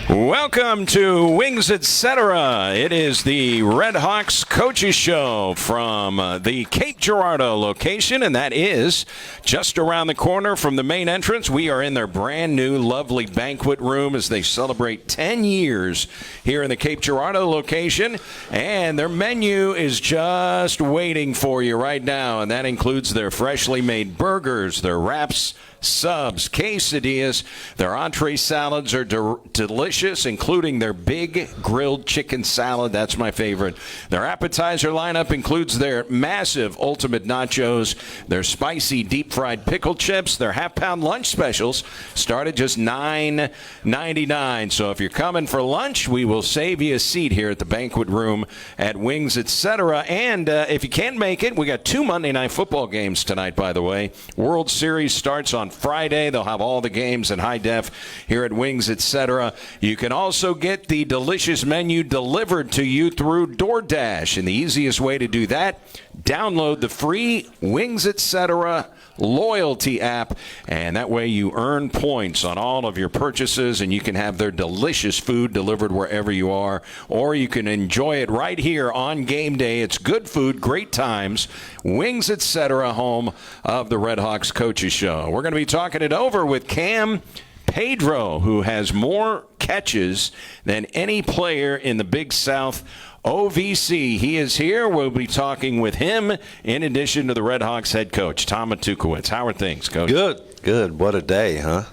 Welcome to Wings Etc. It is the Redhawks Coaches Show from the Cape Girardeau location, and that is just around the corner from the main entrance. We are in their brand new lovely banquet room as they celebrate 10 years here in the Cape Girardeau location, and their menu is just waiting for you right now, and that includes their freshly made burgers, their wraps, subs, quesadillas. Their entree salads are delicious, including their big grilled chicken salad. That's my favorite. Their appetizer lineup includes their massive ultimate nachos, their spicy deep-fried pickle chips. Their half-pound lunch specials start at just $9.99. So if you're coming for lunch, we will save you a seat here at the banquet room at Wings Etc. And if you can't make it, we got 2 Monday Night Football games tonight, by the way. World Series starts on Friday. They'll have all the games in high def here at Wings Etc. You can also get the delicious menu delivered to you through DoorDash. And the easiest way to do that, download the free Wings Etc. loyalty app, and that way you earn points on all of your purchases, and you can have their delicious food delivered wherever you are, or you can enjoy it right here on game day. It's good food, great times. Wings Etc., home of the Redhawks Coaches Show. We're going to be talking it over with Cam Pedro, who has more catches than any player in the Big South OVC. He is here. We'll be talking with him in addition to the Redhawks head coach, Tom Tuke. How are things, Coach? Good. What a day, huh?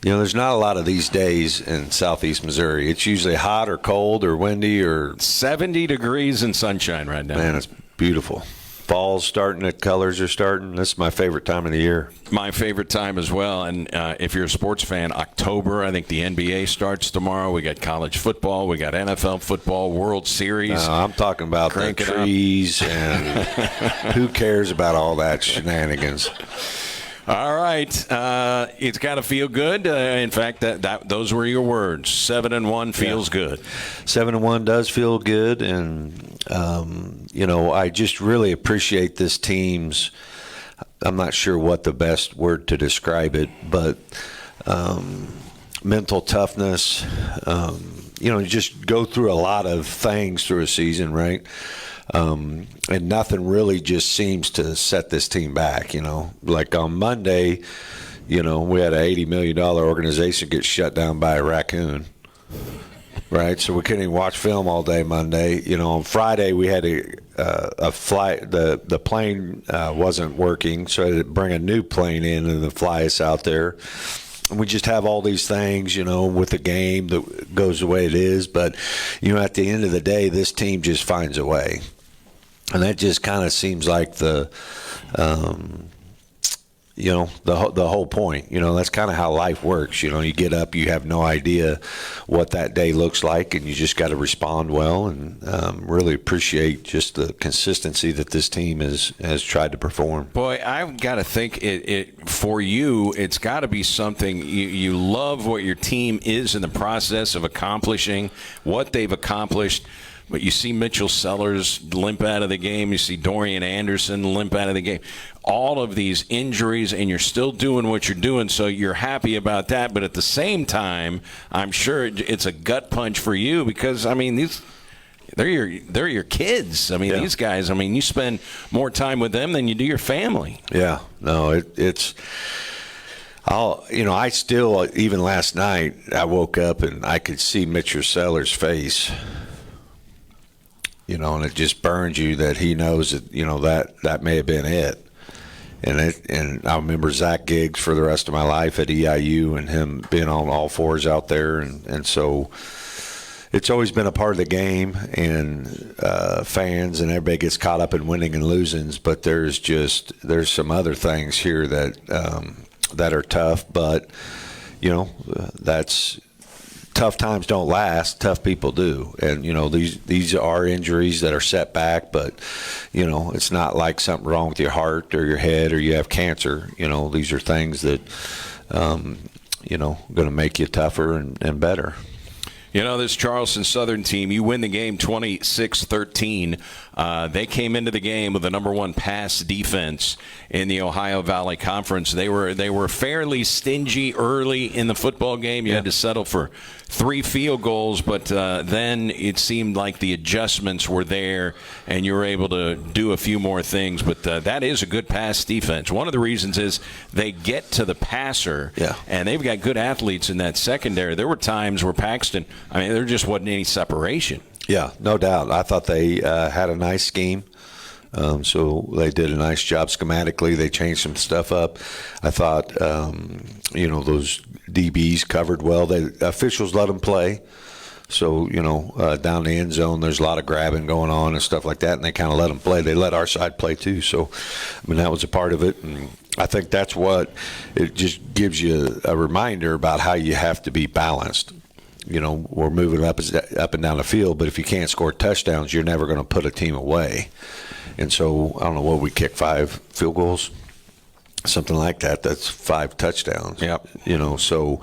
You know, there's not a lot of these days in southeast Missouri. It's usually hot or cold or windy or 70 degrees and sunshine right now. Man, it's beautiful. Fall's starting, the colors are starting. This is my favorite time of the year. My favorite time as well. And if you're a sports fan, October, I think the NBA starts tomorrow. We got college football. We got NFL football, World Series. I'm talking about the trees and who cares about all that shenanigans. All right. It's got to feel good. In fact, those were your words. 7-1 feels good. 7-1 does feel good. And, you know, I just really appreciate this team's, I'm not sure what the best word to describe it, but mental toughness. You know, you just go through a lot of things through a season, right? And nothing really just seems to set this team back, you know. Like on Monday, you know, we had an $80 million organization get shut down by a raccoon, right? So we couldn't even watch film all day Monday. You know, on Friday we had a flight. The plane wasn't working, so I had to bring a new plane in and fly us out there. We just have all these things, you know, with the game that goes the way it is. But, you know, at the end of the day, this team just finds a way. And that just kind of seems like the whole point. You know, that's kind of how life works. You know, you get up, you have no idea what that day looks like, and you just got to respond well. And really appreciate just the consistency that this team has tried to perform. Boy, I've got to think it for you, it's got to be something you love what your team is in the process of accomplishing, what they've accomplished. But you see Mitchell Sellers limp out of the game. You see Dorian Anderson limp out of the game. All of these injuries, and you're still doing what you're doing, so you're happy about that. But at the same time, I'm sure it's a gut punch for you because, I mean, they're your kids. I mean, These guys, I mean, you spend more time with them than you do your family. Yeah. No, it's – I still, even last night, I woke up and I could see Mitchell Sellers' face. You know, and it just burns you that he knows that, you know, that may have been it. And I remember Zach Giggs for the rest of my life at EIU and him being on all fours out there. And so it's always been a part of the game, and fans and everybody gets caught up in winning and losing. But there's some other things here that are tough. But, you know, that's – tough times don't last. Tough people do. And, you know, these are injuries that are set back, but, you know, it's not like something wrong with your heart or your head or you have cancer. You know, these are things that, you know, going to make you tougher and better. You know, this Charleston Southern team, you win the game 26-13. They came into the game with the number one pass defense in the Ohio Valley Conference. They were fairly stingy early in the football game. You had to settle for 3 field goals, but then it seemed like the adjustments were there, and you were able to do a few more things. But that is a good pass defense. One of the reasons is they get to the passer, and they've got good athletes in that secondary. There were times where Paxton, there just wasn't any separation. Yeah, no doubt. I thought they had a nice scheme. So they did a nice job schematically. They changed some stuff up. I thought, those DBs covered well. The officials let them play. So, down the end zone, there's a lot of grabbing going on and stuff like that, and they kind of let them play. They let our side play too. So, that was a part of it. And I think that's what it just gives you a reminder about how you have to be balanced. We're moving up and down the field, but if you can't score touchdowns, you're never going to put a team away. And so, I don't know what we kick, 5 field goals, something like that. That's 5 touchdowns. Yep. So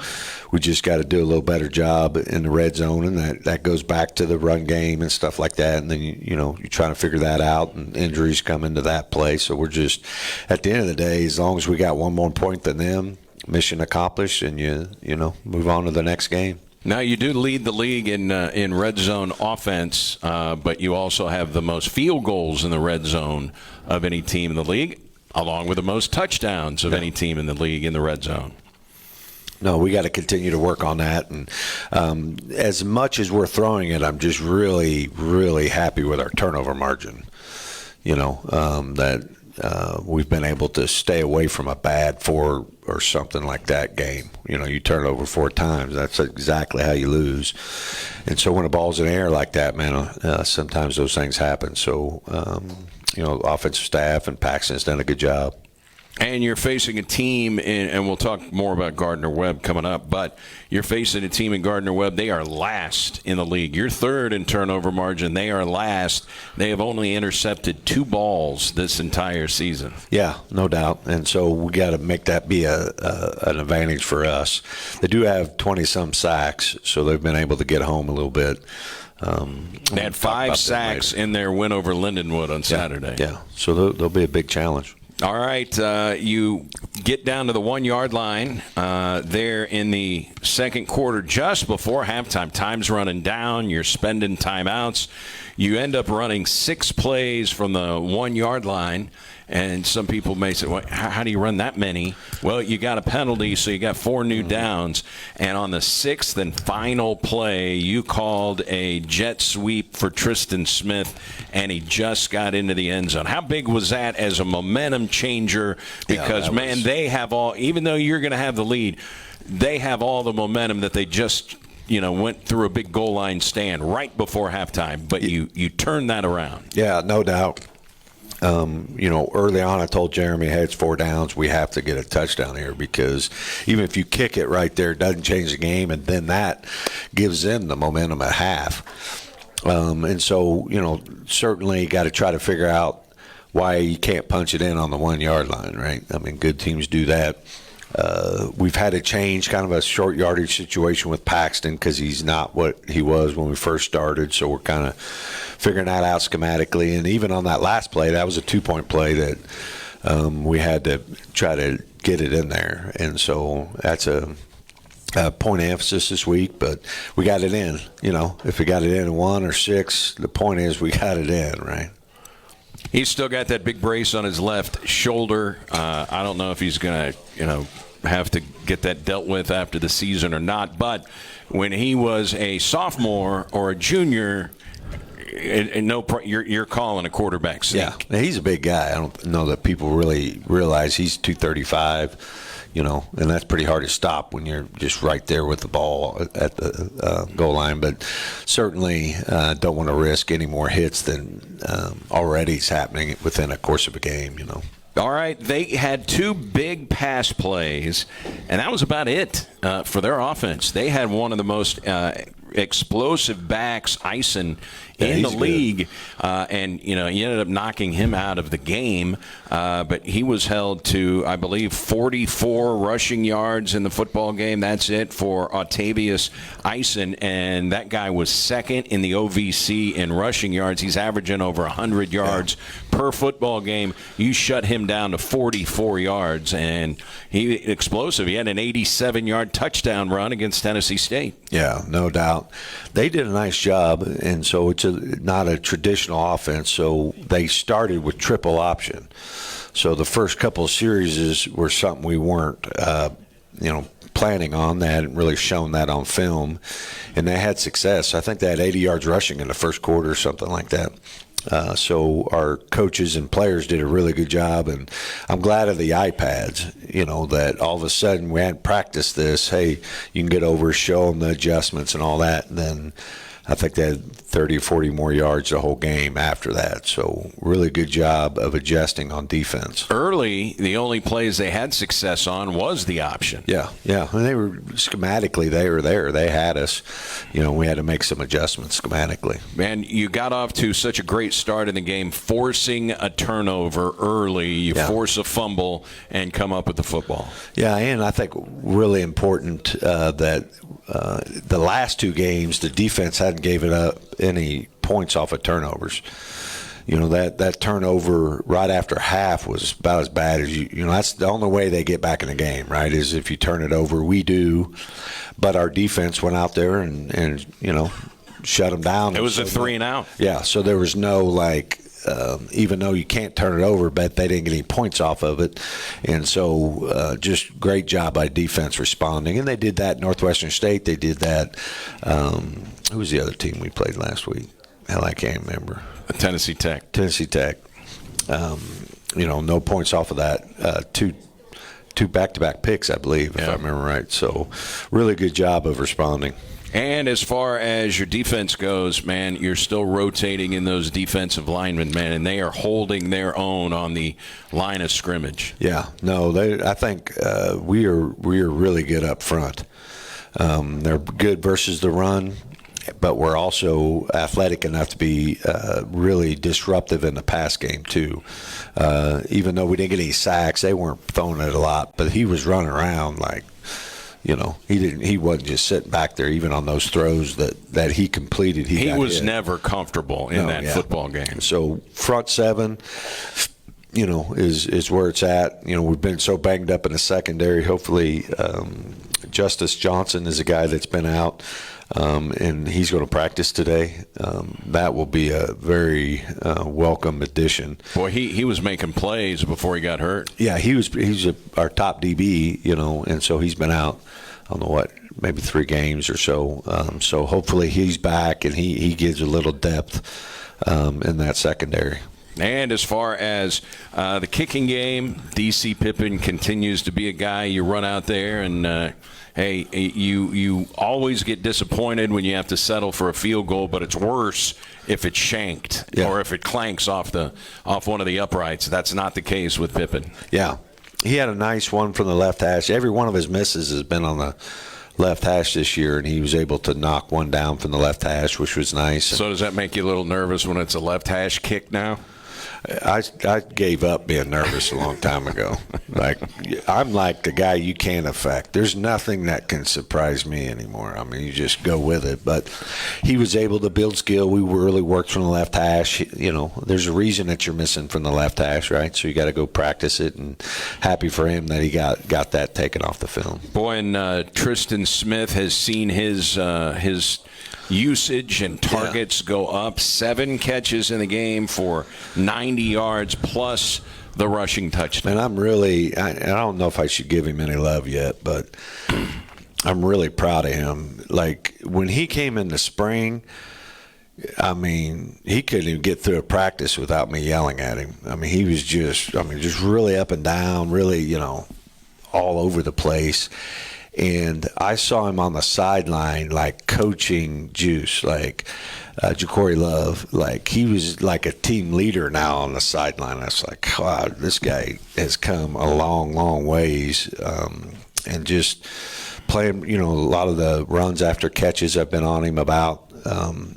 we just got to do a little better job in the red zone, and that goes back to the run game and stuff like that. And then, you're trying to figure that out, and injuries come into that play. So we're just, at the end of the day, as long as we got one more point than them, mission accomplished, and you move on to the next game. Now, you do lead the league in red zone offense, but you also have the most field goals in the red zone of any team in the league, along with the most touchdowns of any team in the league in the red zone. No, we got to continue to work on that. And as much as we're throwing it, I'm just really, really happy with our turnover margin. That we've been able to stay away from a bad 4 or something like that game. You turn it over 4 times. That's exactly how you lose. And so when a ball's in the air like that, man, sometimes those things happen. So, offensive staff and Paxton's done a good job. And you're facing a team, and we'll talk more about Gardner-Webb coming up, but you're facing a team in Gardner-Webb. They are last in the league. You're third in turnover margin. They are last. They have only intercepted 2 balls this entire season. Yeah, no doubt. And so we got to make that be an advantage for us. They do have 20-some sacks, so they've been able to get home a little bit. They had 5 sacks in their win over Lindenwood on Saturday. Yeah, so they'll be a big challenge. All right, you get down to the 1-yard line there in the second quarter, just before halftime. Time's running down. You're spending timeouts. You end up running 6 plays from the 1-yard line. And some people may say, well, how do you run that many? Well, you got a penalty, so you got 4 new downs. And on the 6th and final play, you called a jet sweep for Tristan Smith, and he just got into the end zone. How big was that as a momentum changer? Because, they have all, even though you're going to have the lead, they have all the momentum that they just went through a big goal line stand right before halftime. But you turned that around. Yeah, no doubt. Early on I told Jeremy, hey, it's 4 downs. We have to get a touchdown here, because even if you kick it right there, it doesn't change the game, and then that gives them the momentum at half. And so, certainly got to try to figure out why you can't punch it in on the 1-yard line, right? Good teams do that. We've had to change kind of a short yardage situation with Paxton, because he's not what he was when we first started. So we're kind of figuring that out schematically. And even on that last play, that was a 2-point play that we had to try to get it in there. And so that's a point of emphasis this week, but we got it in. If we got it in 1 or 6, the point is we got it in, right? He's still got that big brace on his left shoulder. I don't know if he's going to, have to get that dealt with after the season or not. But when he was a sophomore or a junior, you're calling a quarterback sneak. Yeah, now, he's a big guy. I don't know that people really realize he's 235. And that's pretty hard to stop when you're just right there with the ball at the goal line. But certainly don't want to risk any more hits than already is happening within a course of a game, All right, they had 2 big pass plays, and that was about it for their offense. They had one of the most explosive backs icing in the league, and he ended up knocking him out of the game. But he was held to, I believe, 44 rushing yards in the football game. That's it for Octavius Eisen, and that guy was second in the OVC in rushing yards. He's averaging over 100 yards per football game. You shut him down to 44 yards, and he explosive. He had an 87-yard touchdown run against Tennessee State. Yeah, no doubt. They did a nice job, and so it's not a traditional offense, so they started with triple option. So the first couple of series were something we weren't, planning on. They hadn't really shown that on film, and they had success. I think they had 80 yards rushing in the first quarter or something like that. So our coaches and players did a really good job, and I'm glad of the iPads, that all of a sudden we hadn't practiced this. Hey, you can get over, show them the adjustments and all that, and then I think they had 30 or 40 more yards the whole game after that. So really good job of adjusting on defense. Early, the only plays they had success on was the option. Yeah. And they were schematically, they were there. They had us. We had to make some adjustments schematically. Man, you got off to such a great start in the game, forcing a turnover early. You force a fumble and come up with the football. Yeah, and I think really important that the last two games, the defense hadn't given up any points off of turnovers. That turnover right after half was about as bad as that's the only way they get back in the game, right, is if you turn it over. We do, but our defense went out there and shut them down. It was a 3-and-out. Yeah, so there was no even though you can't turn it over, but they didn't get any points off of it. And so just great job by defense responding. And they did that Northwestern State. They did that. Who was the other team we played last week? Hell, I can't remember. Tennessee Tech. No points off of that. Two back-to-back picks, I believe, if I remember right. So really good job of responding. And as far as your defense goes, man, you're still rotating in those defensive linemen, man, and they are holding their own on the line of scrimmage. Yeah, no, I think we are really good up front. They're good versus the run, but we're also athletic enough to be really disruptive in the pass game too. Even though we didn't get any sacks, they weren't throwing it a lot, but he was running around like. He wasn't just sitting back there even on those throws that he completed. He was never comfortable in that football game. So front seven, is where it's at. We've been so banged up in the secondary. Hopefully, Justice Johnson is a guy that's been out, and he's going to practice today. That will be a very welcome addition. Boy, he was making plays before he got hurt. Yeah, he's our top DB, and so he's been out. I don't know maybe 3 games or so. So hopefully he's back and he gives a little depth in that secondary. And as far as the kicking game, D.C. Pippin continues to be a guy you run out there and hey, you always get disappointed when you have to settle for a field goal, but it's worse if it's shanked or if it clanks off one of the uprights. That's not the case with Pippin. Yeah. He had a nice one from the left hash. Every one of his misses has been on the left hash this year, and he was able to knock one down from the left hash, which was nice. So does that make you a little nervous when it's a left hash kick now? I gave up being nervous a long time ago. I'm like the guy you can't affect. There's nothing that can surprise me anymore. I mean, you just go with it. But he was able to build skill. We really worked from the left hash. There's a reason that you're missing from the left hash, right? So you got to go practice it. And happy for him that he got that taken off the film. Boy, and Tristan Smith has seen his usage and targets go up. 7 catches in the game for 90 yards plus the rushing touchdown. And I don't know if I should give him any love yet, but I'm really proud of him. Like when he came in the spring, I mean, he couldn't even get through a practice without me yelling at him. I mean, he was just really up and down, really, all over the place. And I saw him on the sideline, like coaching Juice, like Ja'Cory Love. Like he was like a team leader now on the sideline. I was like, wow, this guy has come a long, long ways. And just playing, a lot of the runs after catches I've been on him about.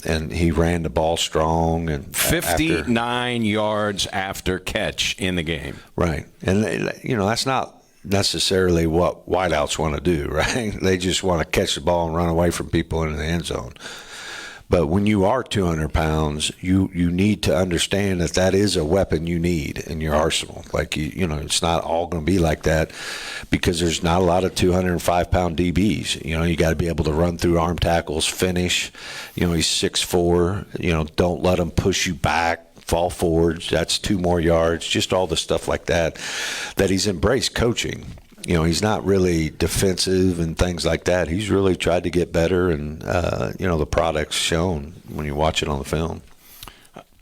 And he ran the ball strong. And 59 yards after catch in the game. Right. And, that's not necessarily what wideouts want to do, right? They just want to catch the ball and run away from people in the end zone. But when you are 200 pounds, you need to understand that is a weapon you need in your arsenal. Like, it's not all going to be like that because there's not a lot of 205-pound DBs. You got to be able to run through arm tackles, finish. He's 6'4". Don't let him push you back, fall forwards. That's 2 more yards, just all the stuff like that he's embraced coaching. He's not really defensive and things like that. He's really tried to get better, and, the product's shown when you watch it on the film.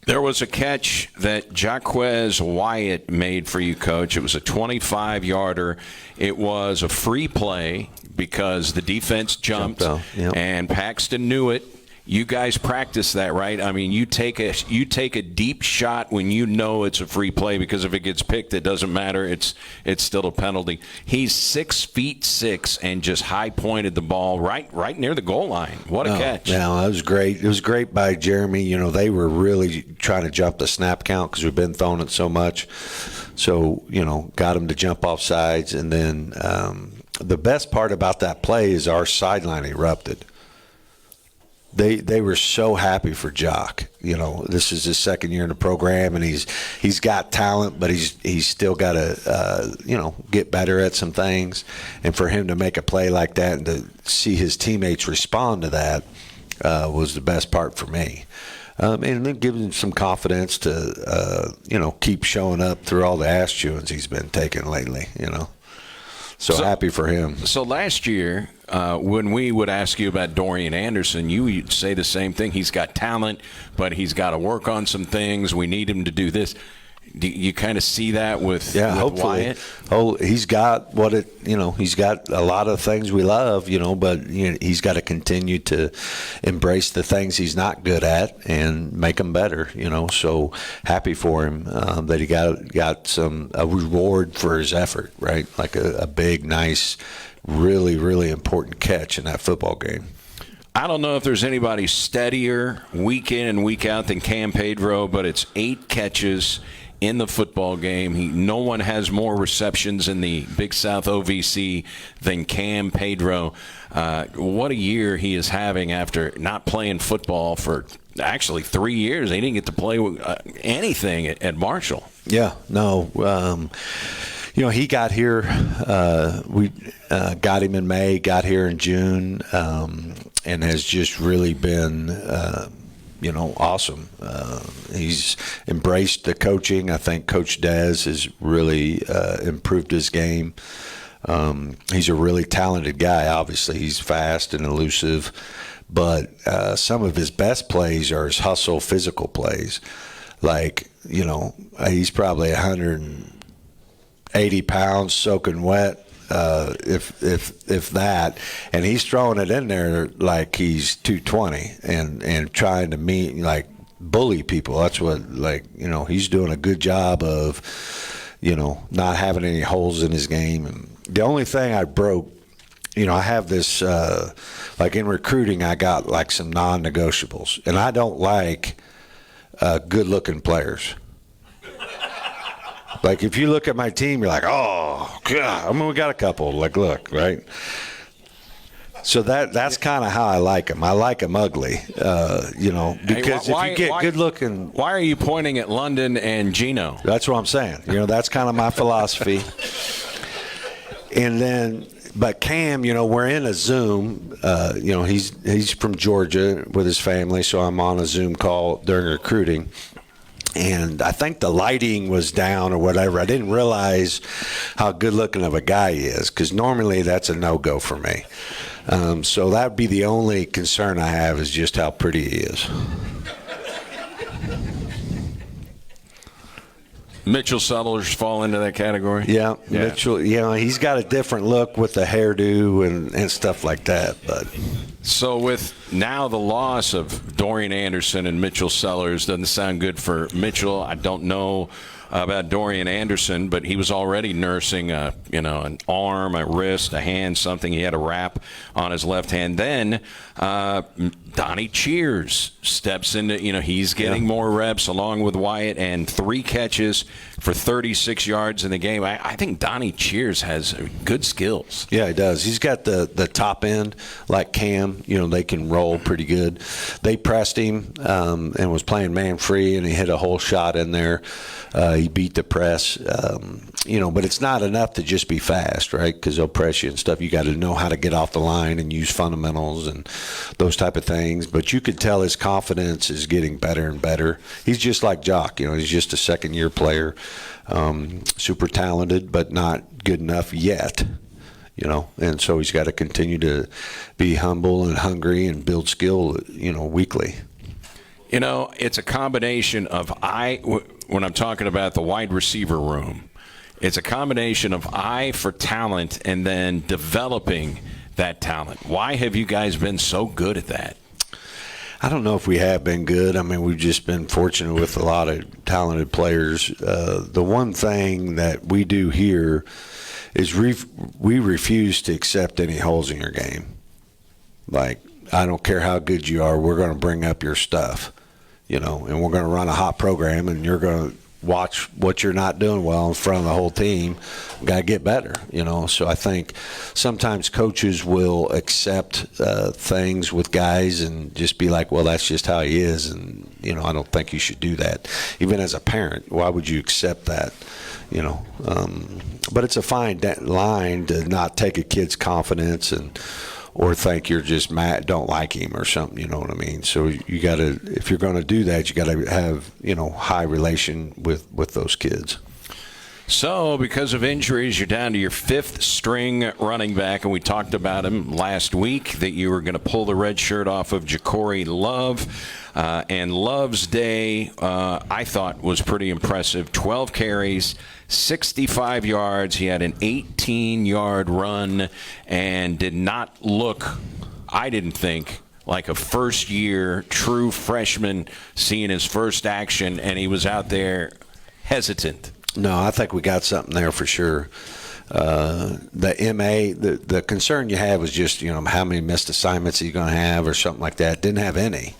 There was a catch that Jaquez Wyatt made for you, Coach. It was a 25-yarder. It was a free play because the defense jumped yep. And Paxton knew it. You guys practice that, right? I mean, you take a deep shot when you know it's a free play because if it gets picked, it doesn't matter. It's still a penalty. He's 6'6" and just high pointed the ball right near the goal line. What a catch! Yeah, that was great. It was great by Jeremy. They were really trying to jump the snap count because we've been throwing it so much. So got him to jump off sides, and then the best part about that play is our sideline erupted. They were so happy for Jock. This is his second year in the program, and he's got talent, but he's still got to get better at some things. And for him to make a play like that and to see his teammates respond to that was the best part for me. And then giving him some confidence to keep showing up through all the ass chewings he's been taking lately. So happy for him. So last year, when we would ask you about Dorian Anderson, you'd say the same thing. He's got talent, but he's got to work on some things. We need him to do this. Do you kind of see that with hopefully. Wyatt? Oh, he's got he's got a lot of things we love, but he's got to continue to embrace the things he's not good at and make them better, So happy for him that he got a reward for his effort, right? Like a big, nice, really, really important catch in that football game. I don't know if there's anybody steadier week in and week out than Cam Pedro, but it's 8 catches in the football game. No one has more receptions in the Big South OVC than Cam Pedro. What a year he is having after not playing football for actually 3 years. He didn't get to play anything at Marshall. Yeah, no. He got here. We got him in May, got here in June, and has just really been awesome. He's embraced the coaching. I think Coach Dez has really improved his game. He's a really talented guy. Obviously, he's fast and elusive, but some of his best plays are his hustle, physical plays. Like, he's probably 180 pounds soaking wet. If that, and he's throwing it in there like he's 220 and trying to bully people. That's what he's doing a good job of not having any holes in his game. And the only thing I broke, I have this in recruiting I got some non-negotiables, and I don't like good-looking players. Like, if you look at my team, you're like, oh, God. We got a couple. Look, right? So that's kind of how I like them. I like them ugly, because if you get good-looking. Why are you pointing at London and Gino? That's what I'm saying. That's kind of my philosophy. And then, but Cam, we're in a Zoom. He's from Georgia with his family, so I'm on a Zoom call during recruiting. And I think the lighting was down or whatever. I didn't realize how good-looking of a guy he is, because normally that's a no-go for me. So that would be the only concern I have, is just how pretty he is. Mitchell Sellers fall into that category? Yeah. Mitchell, he's got a different look with the hairdo and stuff like that. But so with now the loss of Dorian Anderson and Mitchell Sellers, doesn't sound good for Mitchell. I don't know about Dorian Anderson, but he was already nursing an arm, a wrist, a hand, something. He had a wrap on his left hand. Then Donnie Cheers steps into, he's getting more reps along with Wyatt, and 3 catches for 36 yards in the game. I think Donnie Cheers has good skills. Yeah, he does. He's got the top end like Cam. They can roll pretty good. They pressed him and was playing man free, and he hit a whole shot in there. He beat the press. But it's not enough to just be fast, right? Because they'll press you and stuff. You got to know how to get off the line and use fundamentals and those type of things. But you could tell his confidence is getting better and better. He's just like Jock. He's just a second-year player, super talented, but not good enough yet. And so he's got to continue to be humble and hungry and build skill, weekly. It's a combination of when I'm talking about the wide receiver room, it's a combination of eye for talent and then developing that talent. Why have you guys been so good at that? I don't know if we have been good. I mean, we've just been fortunate with a lot of talented players. The one thing that we do here is we refuse to accept any holes in your game. Like, I don't care how good you are, we're going to bring up your stuff, and we're going to run a hot program, and you're going to watch what you're not doing well in front of the whole team. Got to get better, So I think sometimes coaches will accept things with guys and just be like, well, that's just how he is, and I don't think you should do that. Even as a parent, why would you accept that? But it's a fine line to not take a kid's confidence or think you're just mad, don't like him or something, you know what I mean? So you got to, if you're going to do that, you got to have, high relation with those kids. So, because of injuries, you're down to your 5th string running back, and we talked about him last week, that you were going to pull the red shirt off of Ja'Cory Love. And Love's day, I thought, was pretty impressive. 12 carries, 65 yards. He had an 18-yard run and did not look, I didn't think, like a first-year true freshman seeing his first action, and he was out there hesitant. No, I think we got something there for sure. The concern you had was just, how many missed assignments he's going to have or something like that. Didn't have any.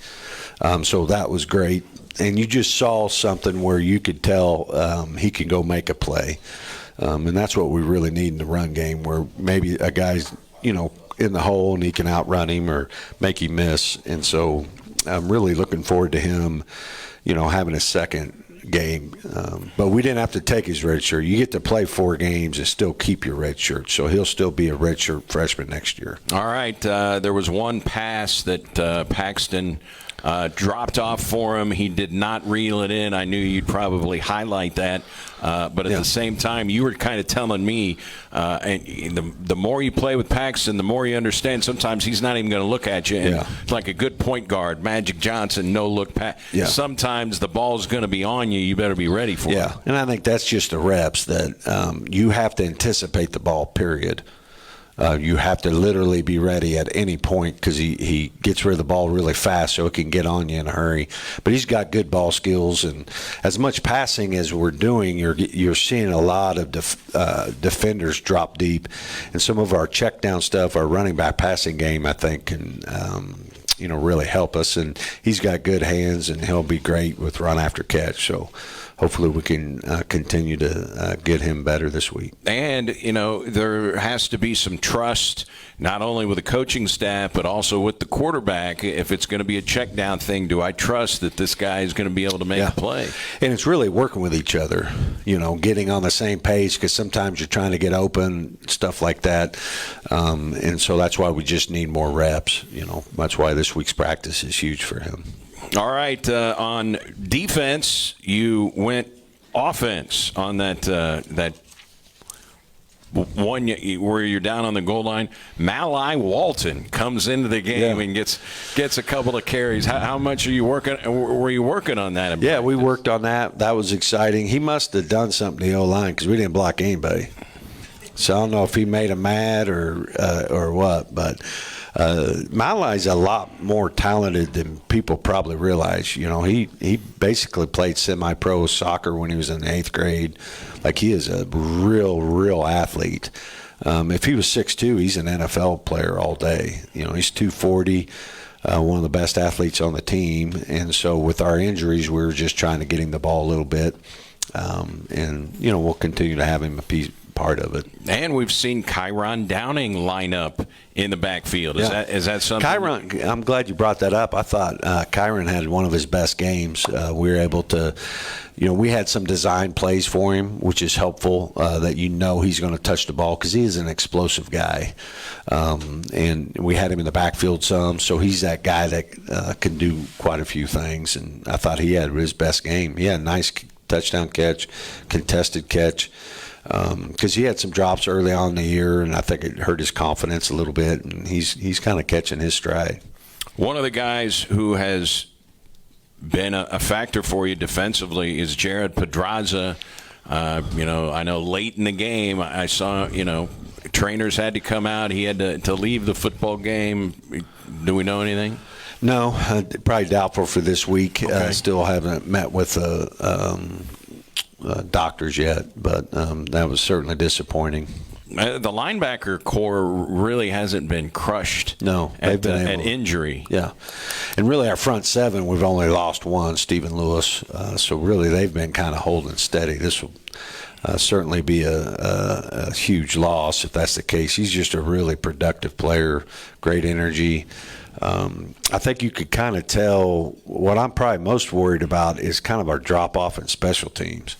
So that was great. And you just saw something where you could tell he can go make a play. And that's what we really need in the run game, where maybe a guy's, in the hole and he can outrun him or make him miss. And so I'm really looking forward to him, having a second game. But we didn't have to take his red shirt. You get to play 4 games and still keep your red shirt. So he'll still be a red shirt freshman next year. All right. There was one pass that Paxton dropped off for him. He did not reel it in. I knew you'd probably highlight that. But at the same time, you were kind of telling me, and the more you play with Paxton, the more you understand sometimes he's not even going to look at you. And like a good point guard, Magic Johnson, no-look pass. Yeah. Sometimes the ball's going to be on you. You better be ready for it. Yeah, and I think that's just the reps that you have to anticipate the ball, period. You have to literally be ready at any point because he gets rid of the ball really fast so it can get on you in a hurry. But he's got good ball skills, and as much passing as we're doing, you're seeing a lot of defenders drop deep. And some of our check down stuff, our running back passing game, I think can really help us. And he's got good hands, and he'll be great with run after catch. So hopefully we can continue to get him better this week. And, there has to be some trust, not only with the coaching staff, but also with the quarterback. If it's going to be a check down thing, do I trust that this guy is going to be able to make a play? And it's really working with each other, getting on the same page, because sometimes you're trying to get open, stuff like that. And so that's why we just need more reps. That's why this week's practice is huge for him. All right, on defense, you went offense on that one where you're down on the goal line. Malai Walton comes into the game and gets a couple of carries. How much are you working? Were you working on that? Yeah, we worked on that. That was exciting. He must have done something to the O-line because we didn't block anybody. So I don't know if he made him mad or what, but Miley's a lot more talented than people probably realize. You know, he basically played semi-pro soccer when he was in the 8th grade. Like, he is a real athlete. If he was 6'2", he's an NFL player all day. You know, he's 240. One of the best athletes on the team, and so with our injuries, we were just trying to get him the ball a little bit, and you know, we'll continue to have him a part of it. And we've seen Kyron Downing line up in the backfield. Is that something? Kyron, I'm glad you brought that up. I thought Kyron had one of his best games. We were able to, you know, we had some design plays for him, which is helpful, that you know he's going to touch the ball because he is an explosive guy. And we had him in the backfield some, so he's that guy that can do quite a few things. And I thought he had his best game. He had a nice touchdown catch, contested catch. Because he had some drops early on in the year, and I think it hurt his confidence a little bit, and he's kind of catching his stride. One of the guys who has been a factor for you defensively is Jared Pedraza. You know, I know late in the game I saw, you know, trainers had to come out. He had to leave the football game. Do we know anything? No, probably doubtful for this week. Okay. Still haven't met with doctors yet, but that was certainly disappointing. The linebacker core really hasn't been crushed. No, they've been able, at injury. Yeah, and really our front seven, we've only lost one, Stephen Lewis. So really they've been kind of holding steady. This will certainly be a huge loss if that's the case. He's just a really productive player, great energy. I think you could kind of tell what I'm probably most worried about is kind of our drop-off in special teams.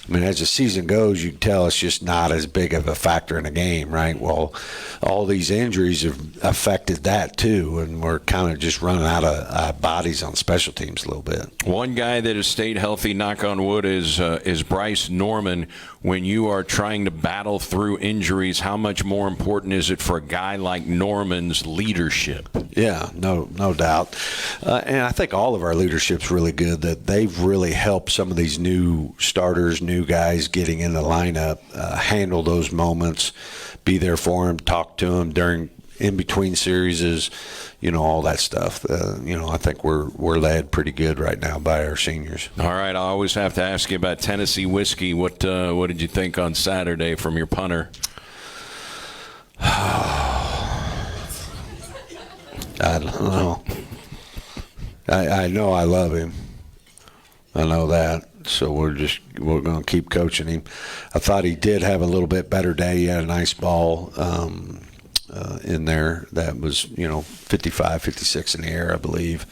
I mean, as the season goes, you can tell it's just not as big of a factor in the game, right? Well, all these injuries have affected that too, and we're kind of just running out of bodies on special teams a little bit. One guy that has stayed healthy, knock on wood, is Bryce Norman. When you are trying to battle through injuries, how much more important is it for a guy like Norman's leadership? Yeah, no doubt. And I think all of our leadership's really good, that they've really helped some of these new starters, new guys getting in the lineup, handle those moments, be there for them, talk to them during in-between series, you know, all that stuff. You know, I think we're led pretty good right now by our seniors. All right, I always have to ask you about Tennessee whiskey. What did you think on Saturday from your punter? I don't know. I know I love him. I know that. So we're going to keep coaching him. I thought he did have a little bit better day. He had a nice ball in there that was, you know, 55, 56 in the air, I believe.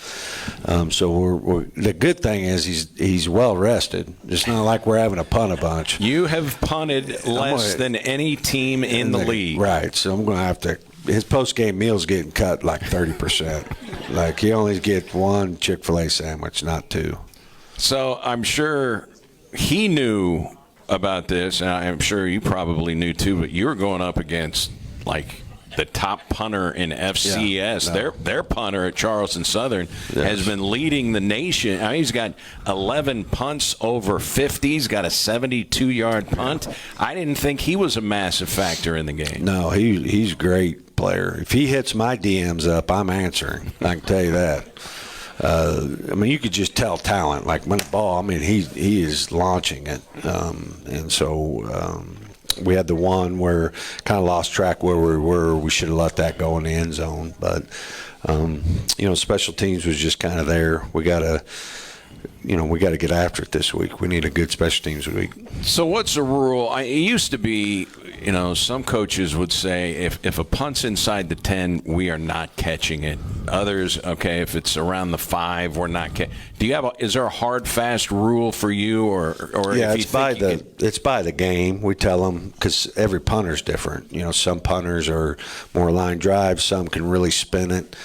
So we're the good thing is he's well rested. It's not like we're having to punt a bunch. You have punted less than any team in the league. Right. So I'm going to have to. His post-game meal's getting cut like 30%. Like, he only gets one Chick-fil-A sandwich, not two. So I'm sure he knew about this, and I'm sure you probably knew too, but you were going up against, like, the top punter in FCS. Yeah, no. Their punter at Charleston Southern has been leading the nation. I mean, he's got 11 punts over 50. He's got a 72-yard punt. I didn't think he was a massive factor in the game. No, he's a great player. If he hits my DMs up, I'm answering. I can tell you that. I mean, you could just tell talent. Like, when the ball, I mean, he is launching it. And so we had the one where kind of lost track where we were. We should have let that go in the end zone. But, you know, special teams was just kind of there. We got to get after it this week. We need a good special teams week. So what's the rule? It used to be, you know, some coaches would say if a punt's inside the 10, we are not catching it. Others, okay, if it's around the 5, we're not catching. Is there a hard, fast rule for you, or yeah, if you it's by the game. We tell them, because every punter's different. You know, some punters are more line drive. Some can really spin it.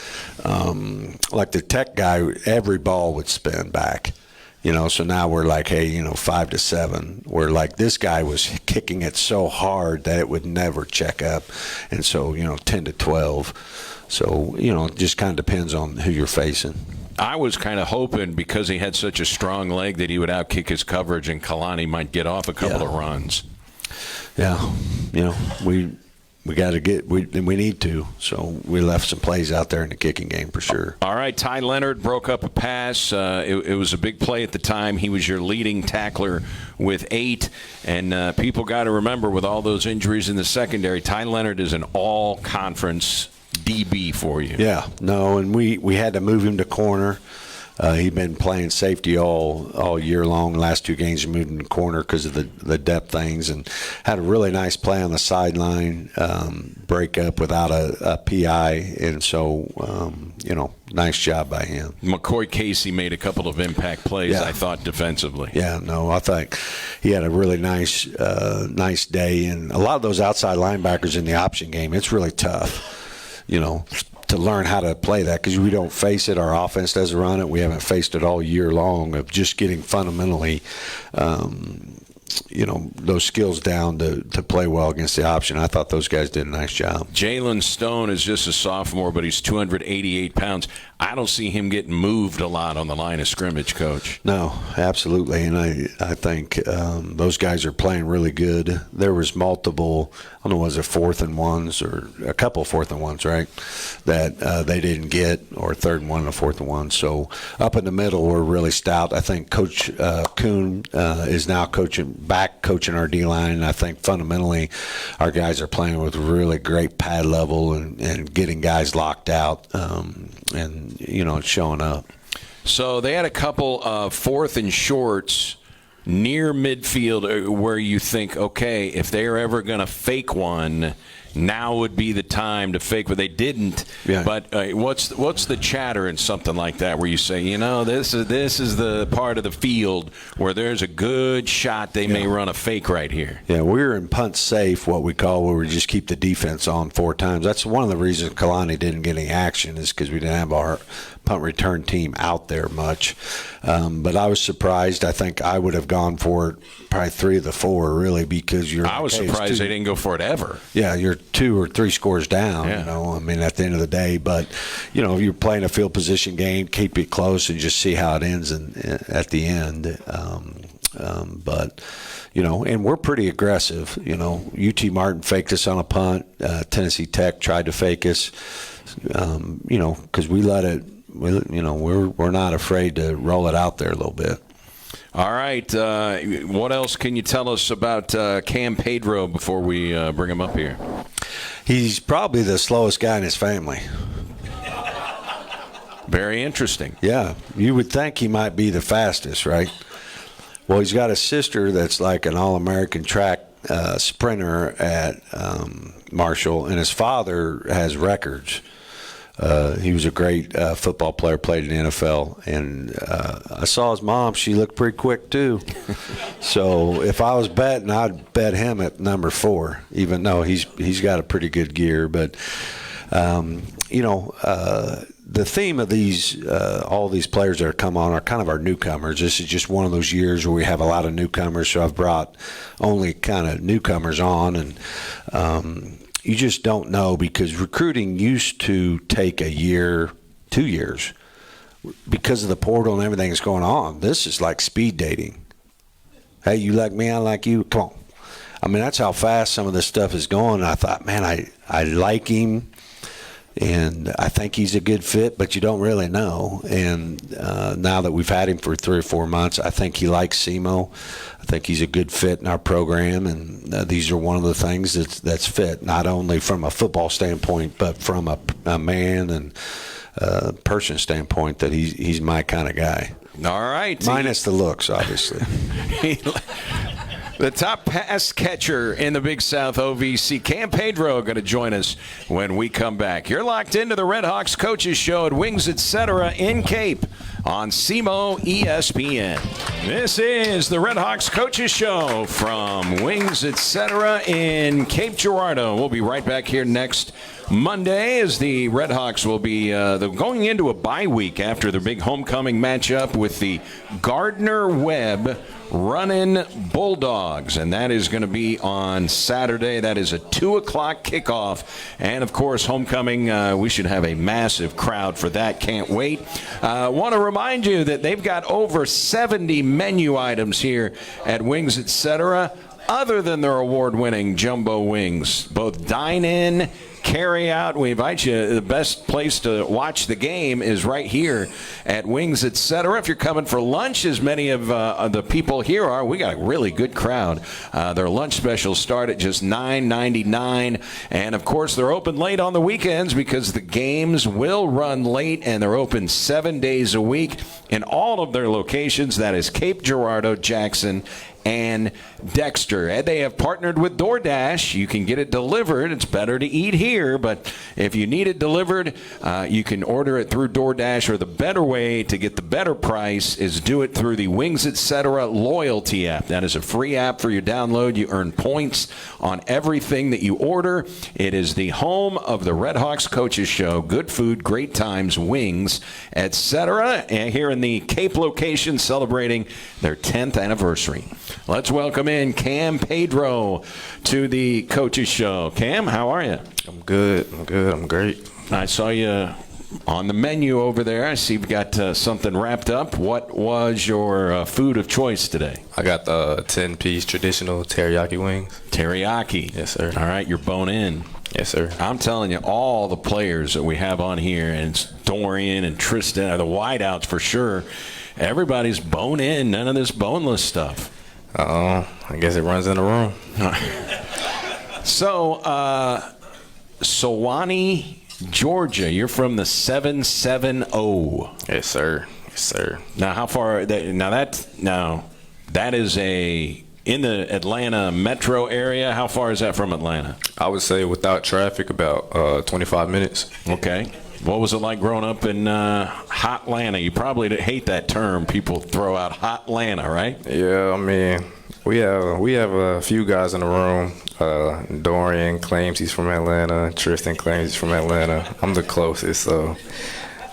Like the Tech guy, every ball would spin back. You know, so now we're like, hey, you know, 5 to 7. We're like, this guy was kicking it so hard that it would never check up. And so, you know, 10 to 12. So, you know, it just kind of depends on who you're facing. I was kind of hoping, because he had such a strong leg, that he would outkick his coverage and Kalani might get off a couple of runs. Yeah. You know, we got to get we need to. So we left some plays out there in the kicking game for sure. All right, Ty Leonard broke up a pass. It was a big play at the time. He was your leading tackler with 8. And people got to remember, with all those injuries in the secondary, Ty Leonard is an all-conference DB for you. Yeah, no, and we had to move him to corner. He'd been playing safety all year long. The last 2 games, we moved him to corner because of the depth things, and had a really nice play on the sideline, break up without a PI, and so nice job by him. McCoy Casey made a couple of impact plays, Yeah. I thought, defensively. Yeah, no, I think he had a really nice day, and a lot of those outside linebackers in the option game, it's really tough, to learn how to play that, because we don't face it. Our offense doesn't run it. We haven't faced it all year long, of just getting fundamentally those skills down to play well against the option. I thought those guys did a nice job. Jalen Stone is just a sophomore, but he's 288 pounds. I don't see him getting moved a lot on the line of scrimmage, Coach. No, absolutely, and I think those guys are playing really good. There was multiple, I don't know, was it 4th and 1s or a couple 4th and 1s, right, that they didn't get, or 3rd and 1 and a 4th and 1. So up in the middle, we're really stout. I think Coach Kuhn is now coaching our D-line, and I think fundamentally our guys are playing with really great pad level and getting guys locked out, and it's showing up. So they had a couple of 4th and shorts near midfield where you think, okay, if they're ever going to fake one, now would be the time to fake, but they didn't. Yeah. But what's the chatter in something like that where you say, this is the part of the field where there's a good shot they may run a fake right here? Yeah, we're in punt safe, what we call, where we just keep the defense on 4 times. That's one of the reasons Kalani didn't get any action, is because we didn't have our punt return team out there much. But I was surprised. I think I would have gone for it probably 3 of the 4, really, because I was surprised they didn't go for it ever. Yeah, you're 2 or 3 scores down, at the end of the day. But, if you're playing a field position game, keep it close and just see how it ends at the end. But and we're pretty aggressive. UT Martin faked us on a punt. Tennessee Tech tried to fake us, because we let it. We're not afraid to roll it out there a little bit. All right. What else can you tell us about Cam Pedro before we bring him up here? He's probably the slowest guy in his family. Very interesting. Yeah. You would think he might be the fastest, right? Well, he's got a sister that's like an All-American track sprinter at Marshall, and his father has records. He was a great football player, played in the NFL, and I saw his mom. She looked pretty quick, too. So if I was betting, I'd bet him at number 4, even though he's got a pretty good gear. But, the theme of these all these players that are come on are kind of our newcomers. This is just one of those years where we have a lot of newcomers, so I've brought only kind of newcomers on, and you just don't know, because recruiting used to take a year, 2 years, because of the portal and everything that's going on. This is like speed dating. Hey, you like me, I like you, come on. I mean, that's how fast some of this stuff is going. And I thought, man, I like him, and I think he's a good fit, but you don't really know. And now that we've had him for 3 or 4 months, I think he likes SEMO. I think he's a good fit in our program, and these are one of the things that's fit, not only from a football standpoint, but from a man and person standpoint, that he's my kind of guy. All right. Minus the looks, obviously. The top pass catcher in the Big South OVC, Cam Pedro, going to join us when we come back. You're locked into the Redhawks Coaches Show at Wings Etc. in Cape on SEMO ESPN. This is the Redhawks Coaches Show from Wings Etc. in Cape Girardeau. We'll be right back here next Monday, as the Redhawks will be going into a bye week after their big homecoming matchup with the Gardner-Webb Runnin' Bulldogs, and that is going to be on Saturday. That is a 2 o'clock kickoff, and of course homecoming, we should have a massive crowd for that. Can't wait. Want to remind you that they've got over 70 menu items here at Wings Etc. other than their award-winning jumbo wings. Both dine-in, carry-out. We invite you. The best place to watch the game is right here at Wings Etc. If you're coming for lunch, as many of the people here are, we got a really good crowd. Their lunch specials start at just $9.99. And, of course, they're open late on the weekends because the games will run late, and they're open 7 days a week in all of their locations. That is Cape Girardeau, Jackson, and Dexter. And they have partnered with DoorDash. You can get it delivered. It's better to eat here, but if you need it delivered, you can order it through DoorDash, or the better way to get the better price is do it through the Wings Etc. loyalty app. That is a free app for your download. You earn points on everything that you order. It is the home of the Redhawks Coaches Show. Good food, great times, Wings Etc. And here in the Cape location, celebrating their 10th anniversary. Let's welcome in Cam Pedro to the Coaches Show. Cam, how are you? I'm good. I'm great. I saw you on the menu over there. I see you've got something wrapped up. What was your food of choice today? I got the 10-piece traditional teriyaki wings. Teriyaki. Yes, sir. All right, you're bone in. Yes, sir. I'm telling you, all the players that we have on here, and it's Dorian and Tristan, are the wideouts for sure. Everybody's bone in. None of this boneless stuff. I guess it runs in the room. So, Sewanee, Georgia. You're from the 770. Yes, sir. Yes, sir. Now, how far? That is in the Atlanta metro area. How far is that from Atlanta? I would say without traffic, about 25 minutes. Okay. What was it like growing up in hot Atlanta? You probably hate that term. People throw out hot Atlanta, right? Yeah, I mean, we have a few guys in the room. Dorian claims he's from Atlanta. Tristan claims he's from Atlanta. I'm the closest, so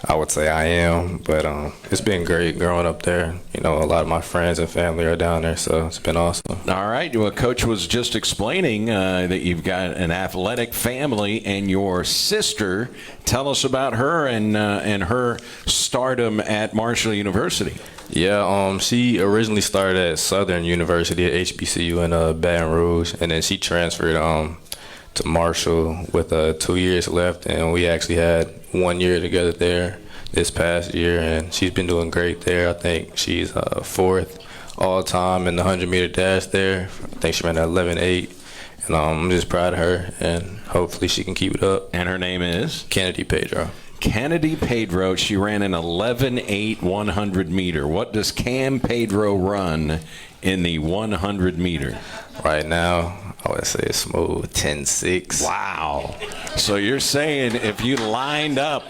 I would say I am. But it's been great growing up there. You know, a lot of my friends and family are down there, so it's been awesome. All right. Well, Coach was just explaining that you've got an athletic family, and your sister. Tell us about her and her stardom at Marshall University. Yeah, she originally started at Southern University at HBCU in Baton Rouge, and then she transferred to Marshall with 2 years left, and we actually had 1 year together there this past year, and she's been doing great there. I think she's fourth all time in the 100-meter dash there. I think she ran at 11.8, and I'm just proud of her, and hopefully she can keep it up. And her name is? Kennedy Pedro. Kennedy Pedro. She ran an 11.8 100 meter. What does Cam Pedro run in the 100 meter? Right now, I would say it's smooth 10.6. Wow. So you're saying if you lined up,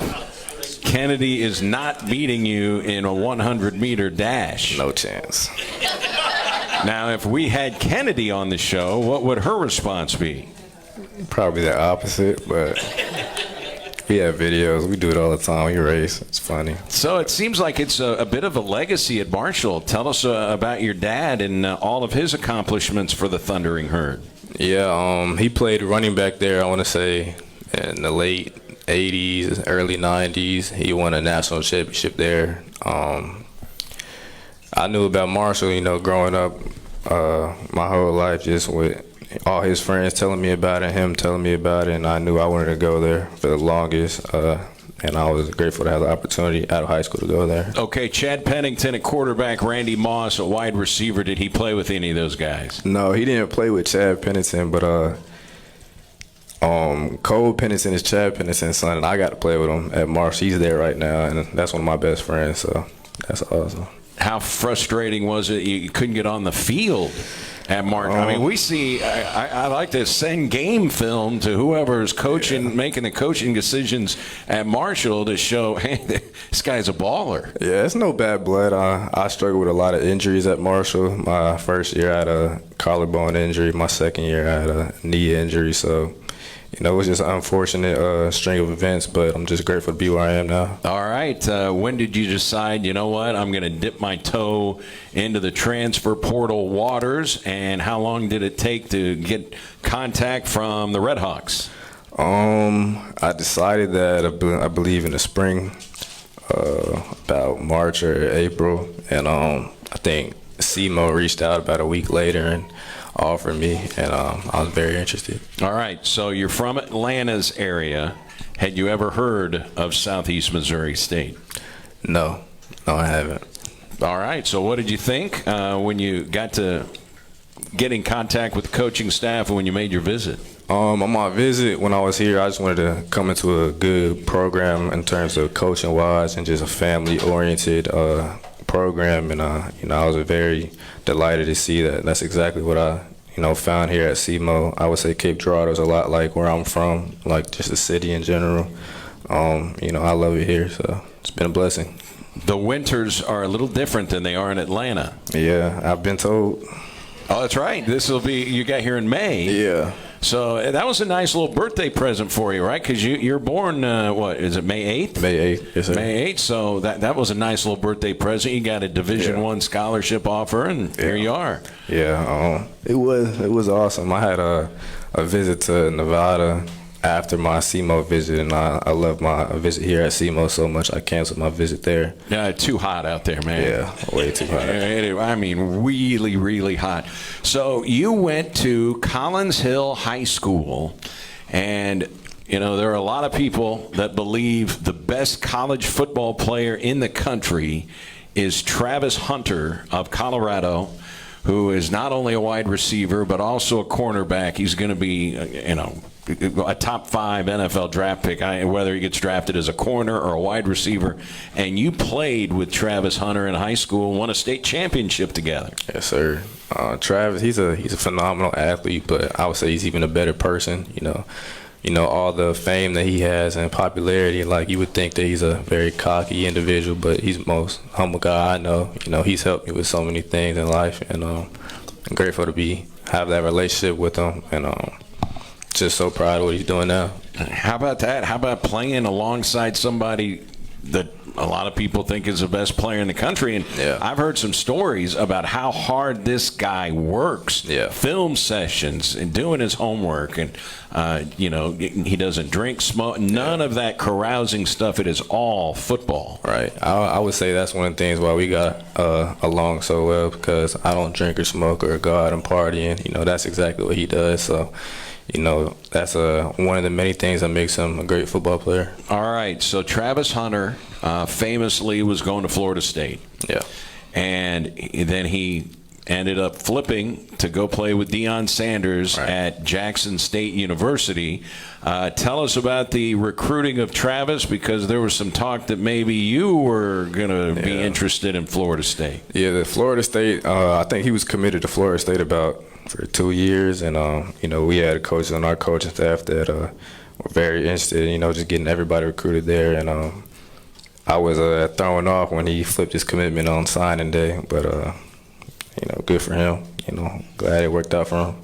Kennedy is not beating you in a 100 meter dash? No chance. Now, if we had Kennedy on the show, what would her response be? Probably the opposite, but we have videos. We do it all the time. We race. It's funny. So it seems like it's a bit of a legacy at Marshall. Tell us about your dad and all of his accomplishments for the Thundering Herd. Yeah, he played running back there, I want to say, in the late 80s, early 90s. He won a national championship there. I knew about Marshall, you know, growing up my whole life, just with all his friends telling me about it, him telling me about it, and I knew I wanted to go there for the longest, and I was grateful to have the opportunity out of high school to go there. Okay, Chad Pennington at quarterback, Randy Moss at wide receiver. Did he play with any of those guys? No, he didn't play with Chad Pennington, but Cole Pennington is Chad Pennington's son, and I got to play with him at Marshall. He's there right now, and that's one of my best friends, so that's awesome. How frustrating was it you couldn't get on the field at Marshall? I mean, we see, I like to send game film to whoever's coaching, making the coaching decisions at Marshall to show, hey, this guy's a baller. Yeah, it's no bad blood. I struggled with a lot of injuries at Marshall. My first year I had a collarbone injury. My second year I had a knee injury. So, you know, it was just an unfortunate string of events, but I'm just grateful to be where I am now. All right. When did you decide, you know what, I'm going to dip my toe into the transfer portal waters, and how long did it take to get contact from the Redhawks? I decided that I believe in the spring, about March or April, and I think SEMO reached out about a week later, and offered me, and I was very interested. All right, so you're from Atlanta's area. Had you ever heard of Southeast Missouri State? No, I haven't. All right, so what did you think when you got to get in contact with the coaching staff and when you made your visit? On my visit, when I was here, I just wanted to come into a good program in terms of coaching-wise and just a family-oriented program. And, I was very delighted to see that. That's exactly what I, found here at SEMO. I would say Cape Girardeau is a lot like where I'm from, like just the city in general. I love it here, so it's been a blessing. The winters are a little different than they are in Atlanta. Yeah, I've been told. Oh, that's right. This will be, you got here in May. Yeah. So that was a nice little birthday present for you, right? Because you're born, what, is it May 8th? May 8th, yes, sir. May 8th, so that was a nice little birthday present. You got a Division I scholarship offer, and here you are. Yeah, it was awesome. I had a visit to Nevada after my SEMO visit, and I love my visit here at SEMO so much I canceled my visit there. Yeah, too hot out there, man. Yeah, way too hot. I mean, really, really hot. So you went to Collins Hill High School, and there are a lot of people that believe the best college football player in the country is Travis Hunter of Colorado, who is not only a wide receiver but also a cornerback. He's going to be, a top 5 NFL draft pick, whether he gets drafted as a corner or a wide receiver. And you played with Travis Hunter in high school and won a state championship together. Yes, sir. Travis, he's a phenomenal athlete, but I would say he's even a better person. All the fame that he has and popularity, like you would think that he's a very cocky individual, but he's the most humble guy I know. He's helped me with so many things in life, and I'm grateful to have that relationship with him, and just so proud of what he's doing now. How about that? How about playing alongside somebody that a lot of people think is the best player in the country? And I've heard some stories about how hard this guy works. Yeah. Film sessions and doing his homework, and he doesn't drink, smoke, none of that carousing stuff. It is all football. Right. I would say that's one of the things why we got along so well, because I don't drink or smoke or go out and party, and that's exactly what he does. So that's one of the many things that makes him a great football player. All right, so Travis Hunter famously was going to Florida State. Yeah. And then he ended up flipping to go play with Deion Sanders at Jackson State University. Tell us about the recruiting of Travis, because there was some talk that maybe you were going to be interested in Florida State. Yeah, the Florida State, I think he was committed to Florida State for 2 years, and we had coaches on our coaching staff that were very interested in just getting everybody recruited there, and I was thrown off when he flipped his commitment on signing day, but good for him. Glad it worked out for him.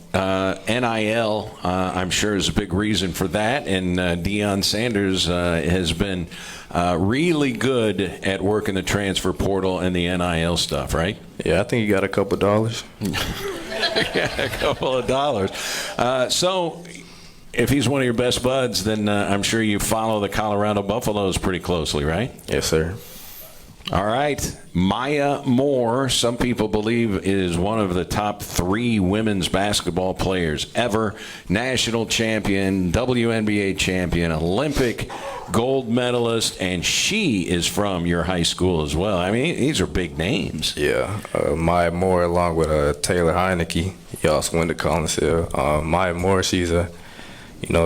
NIL, I'm sure, is a big reason for that, and Deion Sanders has been really good at working the transfer portal and the NIL stuff, right? Yeah, I think he got a couple dollars. Yeah, a couple of dollars. So if he's one of your best buds, then I'm sure you follow the Colorado Buffaloes pretty closely, right? Yes, sir. All right. Maya Moore, some people believe, is one of the top 3 women's basketball players ever. National champion, WNBA champion, Olympic gold medalist, and she is from your high school as well. I mean, these are big names. Yeah. Maya Moore, along with Taylor Heineke. He also went to Collins Hill. Maya Moore, she's a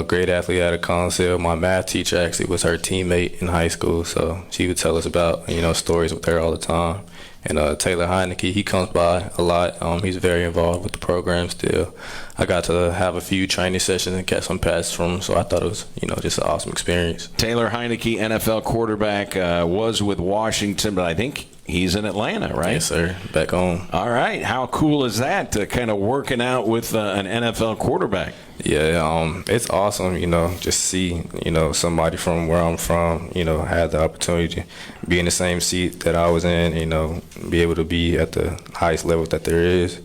great athlete out of Collins Hill. My math teacher actually was her teammate in high school, so she would tell us about, stories with her all the time. And Taylor Heineke, he comes by a lot. He's very involved with the program still. I got to have a few training sessions and catch some passes from him, so I thought it was, just an awesome experience. Taylor Heineke, NFL quarterback, was with Washington, but I think he's in Atlanta, right? Yes, sir. Back home. All right. How cool is that, to kind of working out with an NFL quarterback? Yeah, it's awesome, just see, somebody from where I'm from, had the opportunity to be in the same seat that I was in, be able to be at the highest level that there is.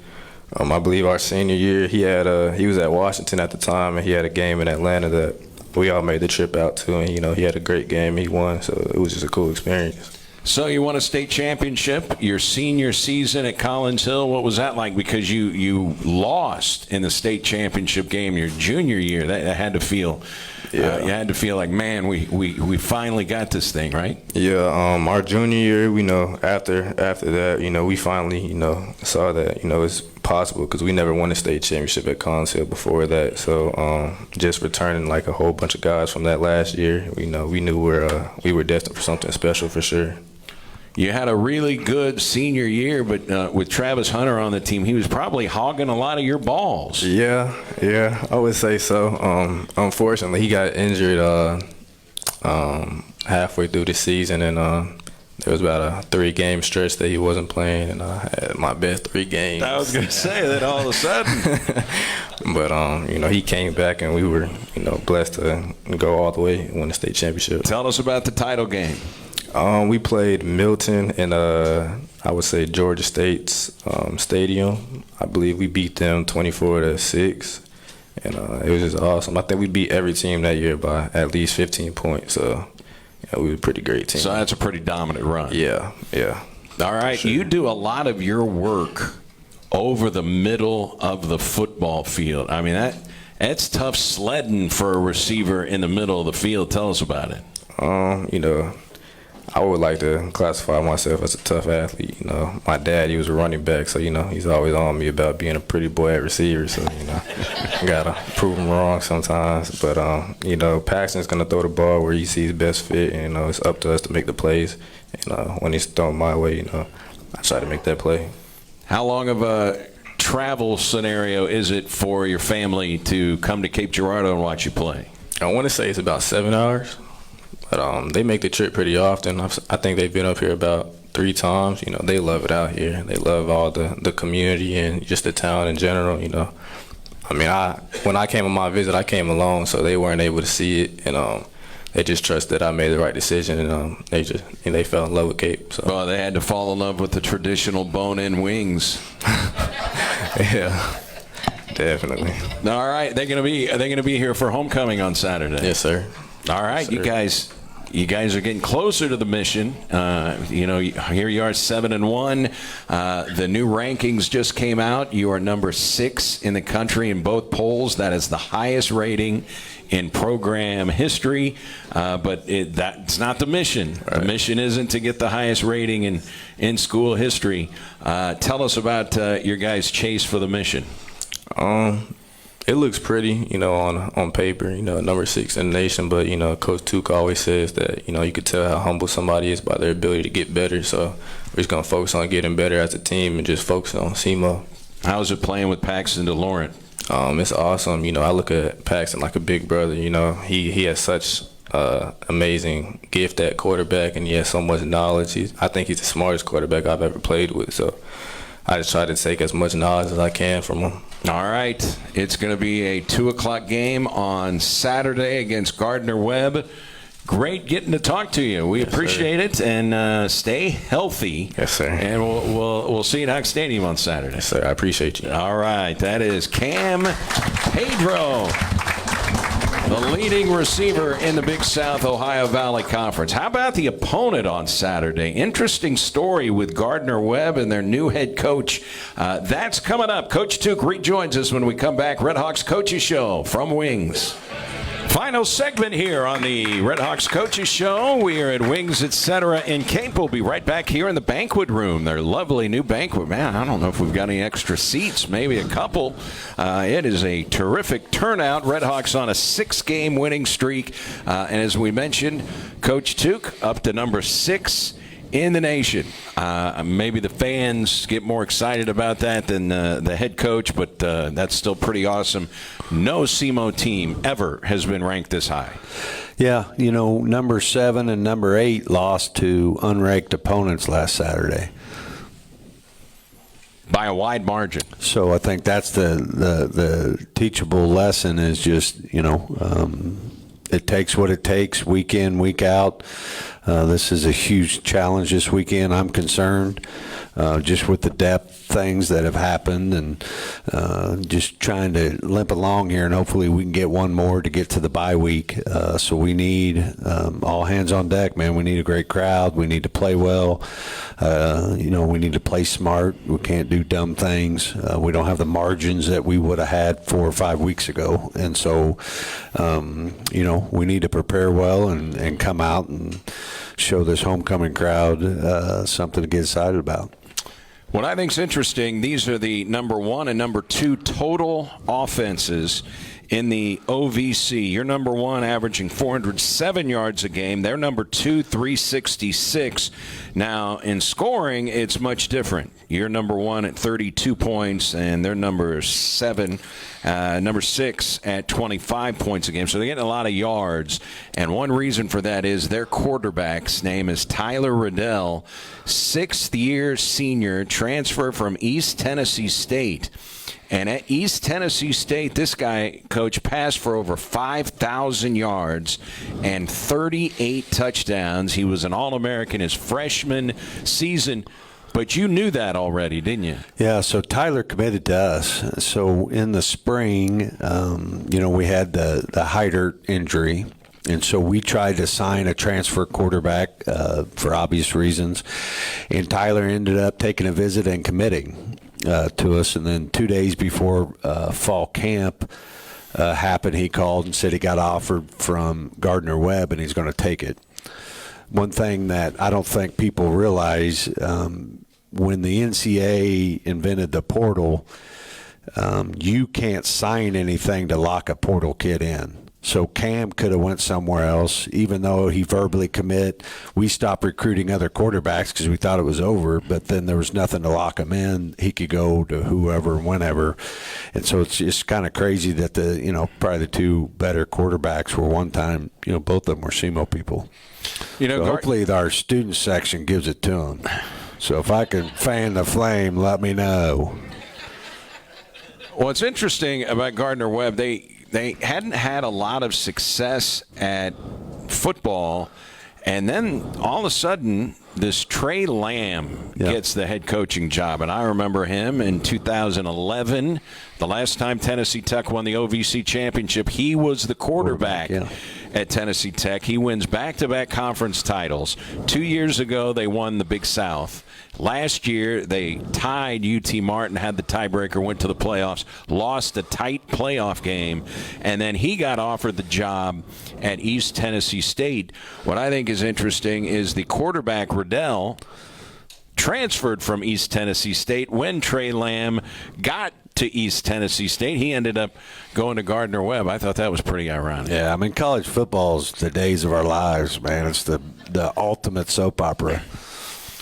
I believe our senior year, he was at Washington at the time, and he had a game in Atlanta that we all made the trip out to, and, he had a great game. He won, so it was just a cool experience. So you won a state championship your senior season at Collins Hill. What was that like? Because you lost in the state championship game your junior year. That had to feel, you had to feel like, man, we finally got this thing, right? Yeah, our junior year, after that, we finally, saw that, it's possible because we never won a state championship at Collins Hill before that. So just returning like a whole bunch of guys from that last year, we knew we were destined for something special for sure. You had a really good senior year, but with Travis Hunter on the team, he was probably hogging a lot of your balls. Yeah, I would say so. Unfortunately, he got injured halfway through the season, and there was about a 3-game stretch that he wasn't playing, and I had my best 3 games. I was going to say that all of a sudden. But, he came back, and we were, blessed to go all the way and win the state championship. Tell us about the title game. We played Milton in, I would say, Georgia State's stadium. I believe we beat them 24-6, and it was just awesome. I think we beat every team that year by at least 15 points, so we were a pretty great team. So that's a pretty dominant run. Yeah. All right, sure. You do a lot of your work over the middle of the football field. I mean, that's tough sledding for a receiver in the middle of the field. Tell us about it. I would like to classify myself as a tough athlete. My dad, he was a running back, so, he's always on me about being a pretty boy at receiver. So, I got to prove him wrong sometimes. But, Paxton's going to throw the ball where he sees best fit, and, it's up to us to make the plays. And when he's thrown my way, I try to make that play. How long of a travel scenario is it for your family to come to Cape Girardeau and watch you play? I want to say it's about 7 hours. But they make the trip pretty often. I think they've been up here about 3 times. They love it out here. They love all the community and just the town in general. I mean, when I came on my visit, I came alone, so they weren't able to see it, and they just trust that I made the right decision, and they fell in love with Cape. So. Well, they had to fall in love with the traditional bone-in wings. Yeah. Definitely. All right, are they going to be here for homecoming on Saturday? Yes, sir. All right, yes, sir. You guys are getting closer to the mission. Here you are, 7-1. The new rankings just came out. You are number 6 in the country in both polls. That is the highest rating in program history. But that's not the mission. Right. The mission isn't to get the highest rating in school history. Tell us about your guys' chase for the mission. It looks pretty, on paper, number 6 in the nation. But, Coach Tuke always says that, you could tell how humble somebody is by their ability to get better. So we're just going to focus on getting better as a team and just focus on SEMO. How's it playing with Paxton DeLaurent? It's awesome. I look at Paxton like a big brother. He has such amazing gift at quarterback, and he has so much knowledge. I think he's the smartest quarterback I've ever played with. So I just try to take as much knowledge as I can from him. All right. It's going to be a 2 o'clock game on Saturday against Gardner-Webb. Great getting to talk to you. We appreciate it, and stay healthy. Yes, sir. And we'll see you at Hawk Stadium on Saturday. Yes, sir. I appreciate you. All right. That is Cam Pedro, the leading receiver in the Big South Ohio Valley Conference. How about the opponent on Saturday? Interesting story with Gardner-Webb and their new head coach. That's coming up. Coach Tuke rejoins us when we come back. Redhawks Coaches Show from Wings. Final segment here on the Redhawks Coaches Show. We are at Wings, etc. in Cape. We'll be right back here in the banquet room. Their lovely new banquet. Man, I don't know if we've got any extra seats. Maybe a couple. It is a terrific turnout. Redhawks on a 6-game winning streak. And as we mentioned, Coach Tuke up to number 6 in the nation. Maybe the fans get more excited about that than the head coach, but that's still pretty awesome. No SEMO team ever has been ranked this high. Yeah, number 7 and number 8 lost to unranked opponents last Saturday. By a wide margin. So I think that's the teachable lesson is just, it takes what it takes week in, week out. This is a huge challenge this weekend. I'm concerned. just with the depth things that have happened, and just trying to limp along here, and hopefully we can get one more to get to the bye week. So we need all hands on deck, man. We need a great crowd. We need to play well. We need to play smart. We can't do dumb things. We don't have the margins that we would have had 4 or 5 weeks ago, and so we need to prepare well and come out and show this homecoming crowd something to get excited about. What I think is interesting, these are the number 1 and number 2 total offenses in the OVC. You're number 1, averaging 407 yards a game. They're number 2, 366. Now, in scoring, it's much different. You're number 1 at 32 points, and they're number 6 at 25 points a game. So they're getting a lot of yards. And one reason for that is their quarterback's name is Tyler Riddell, 6th-year senior, transfer from East Tennessee State. And at East Tennessee State, this guy, Coach, passed for over 5,000 yards and 38 touchdowns. He was an All-American his freshman season. But you knew that already, didn't you? Yeah, so Tyler committed to us. So in the spring, we had the Heidert injury. And so we tried to sign a transfer quarterback for obvious reasons. And Tyler ended up taking a visit and committing to us. And then 2 days before fall camp happened, he called and said he got offered from Gardner Webb and he's going to take it. One thing that I don't think people realize, when the NCAA invented the portal, you can't sign anything to lock a portal kid in. So Cam could have went somewhere else, even though he verbally commit. We stopped recruiting other quarterbacks because we thought it was over, but then there was nothing to lock him in. He could go to whoever, whenever. And so it's just kind of crazy that probably the 2 better quarterbacks were one time, both of them were SEMO people. So hopefully our student section gives it to them. So if I can fan the flame, let me know. What's interesting about Gardner Webb, they hadn't had a lot of success at football, and then all of a sudden this Trey Lamb gets the head coaching job. And I remember him in 2011, the last time Tennessee Tech won the OVC championship. He was the quarterback at Tennessee Tech. He wins back-to-back conference titles. 2 years ago, they won the Big South. Last year, they tied UT Martin, had the tiebreaker, went to the playoffs, lost a tight playoff game, and then he got offered the job at East Tennessee State. What I think is interesting is the quarterback, Riddell, transferred from East Tennessee State. When Trey Lamb got to East Tennessee State, he ended up going to Gardner Webb. I thought that was pretty ironic. Yeah, I mean, college football's the days of our lives, man. It's the ultimate soap opera.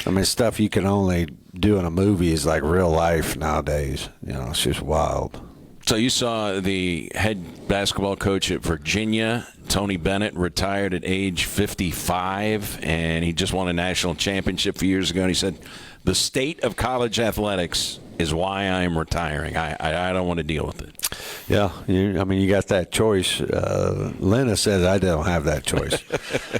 I mean, stuff you can only do in a movie is like real life nowadays. It's just wild. So you saw the head basketball coach at Virginia, Tony Bennett, retired at age 55, and he just won a national championship a few years ago. And he said, the state of college athletics is why I'm retiring. I don't want to deal with it. Yeah, you got that choice. Lena says I don't have that choice.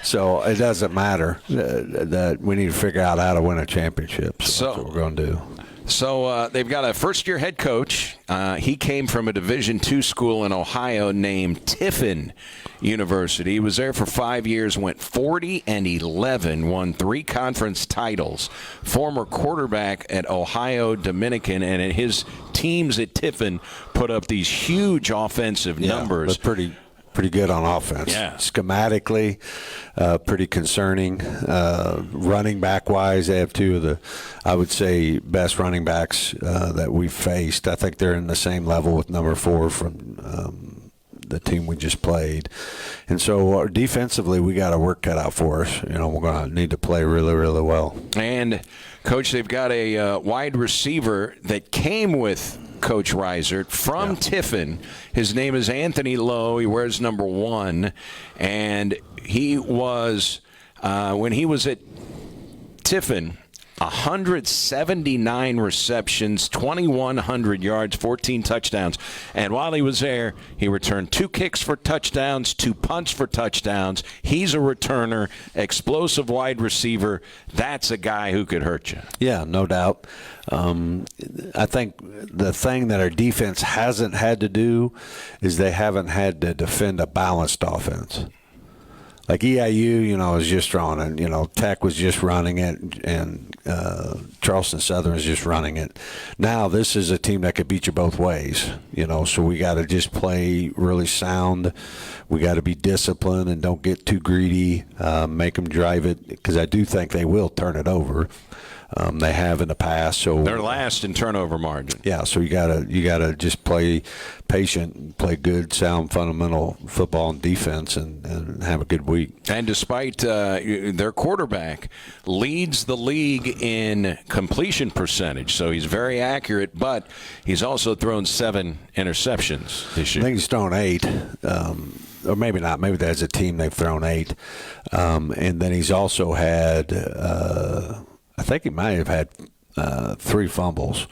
So it doesn't matter that we need to figure out how to win a championship. So that's what we're going to do. So they've got a first-year head coach. He came from a Division II school in Ohio named Tiffin University. He was there for 5 years, went 40-11, won 3 conference titles. Former quarterback at Ohio Dominican, and his teams at Tiffin put up these huge offensive numbers. But pretty good on offense. Yeah. Schematically, pretty concerning. Running back-wise, they have 2 of the, I would say, best running backs that we've faced. I think they're in the same level with number 4 from the team we just played. And so defensively, we got a work cut out for us. We're going to need to play really, really well. And, Coach, they've got a wide receiver that came with Coach Reisert from Tiffin. His name is Anthony Lowe. He wears number 1. And he was, when he was at Tiffin, 179 receptions, 2,100 yards, 14 touchdowns. And while he was there, he returned 2 kicks for touchdowns, 2 punts for touchdowns. He's a returner, explosive wide receiver. That's a guy who could hurt you. Yeah, no doubt. I think the thing that our defense hasn't had to do is they haven't had to defend a balanced offense. Like EIU, is just throwing it. Tech was just running it, and Charleston Southern is just running it. Now this is a team that could beat you both ways. So we got to just play really sound. We got to be disciplined and don't get too greedy. Make them drive it, because I do think they will turn it over. They have in the past, so they're last in turnover margin. Yeah, so you gotta just play patient, play good, sound, fundamental football and defense, and have a good week. And despite their quarterback leads the league in completion percentage, so he's very accurate, but he's also thrown 7 interceptions this year. I think he's thrown 8. Or maybe not. Maybe that's a team they've thrown 8. And then he's also had. I think he might have had 3 fumbles.